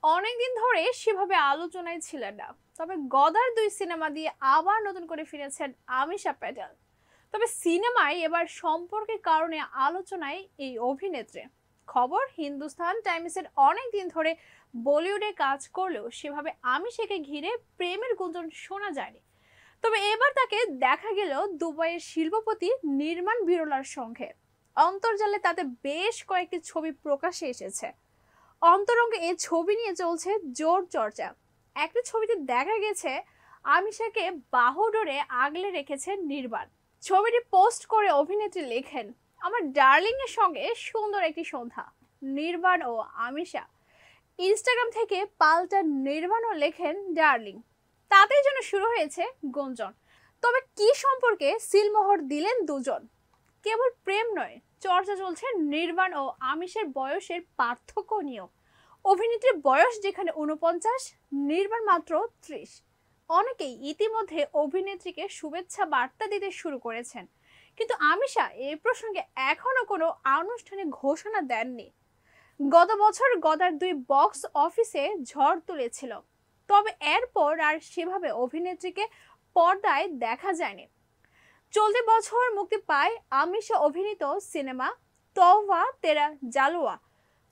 অনেকদিন ধরে সেভাবে আলোচনায় ছিলেন না। তবে গদার ২ সিনেমা দিয়ে আবার নতুন করে ফিরেছেন আমিশা প্যাটেল। তবে সিনেমায় এবার সম্পর্কের কারণে আলোচনায় এই অভিনেত্রী। খবর, হিন্দুস্তান টাইমসের অনেক দিন ধরে বলিউডে কাজ করলেও সেভাবে আমিশাকে ঘিরে প্রেমের গুঞ্জন শোনা যায়নি। তবে এবার তাকে দেখা গেল দুবাইয়ের শিল্পপতি নির্মাণ বিরলার সঙ্গে। অন্তর্জালে তাতে বেশ কয়েকটি ছবি প্রকাশ্যে এসেছে। অন্তরঙ্গে এই ছবি নিয়ে চলছে জোর চর্চা। একটা ছবিতে দেখা গেছে আমিষাকে বাহুডোরে আগলে রেখেছেন নির্বাণ। ছবিটি পোস্ট করে অভিনেত্রী লেখেন, আমার ডার্লিং এর সঙ্গে সুন্দর একটি সন্ধ্যা। নির্বাণ ও আমিষা। ইনস্টাগ্রাম থেকে পাল্টা নির্বাণও লেখেন ডার্লিং। তাদের জন্য শুরু হয়েছে গুঞ্জন। তবে কি সম্পর্কে সিলমোহর দিলেন দুজন? কেবল প্রেম নয়, চর্চা চলছে নির্বাণ ও আমিষের বয়সের পার্থক্য নিয়েও। অভিনেত্রীর বয়স যেখানে ৪৯, নির্বাণ মাত্র ৩০। অনেকেই ইতিমধ্যে অভিনেত্রীকে শুভেচ্ছা বার্তা দিতে শুরু করেছেন, কিন্তু আমিষা এই প্রসঙ্গে এখনো কোনো আনুষ্ঠানিক ঘোষণা দেননি। গত বছর গদার ২ বক্স অফিসে ঝড় তুলেছিল, তবে এরপর আর সেভাবে অভিনেত্রীকে পর্দায় দেখা যায়নি। চলতি বছর মুক্তি পায় আমিষা অভিনীত সিনেমা তওবা তেরা জালওয়া।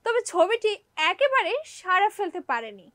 তবে ছবিটি একেবারে সাড়া ফেলতে পারেনি।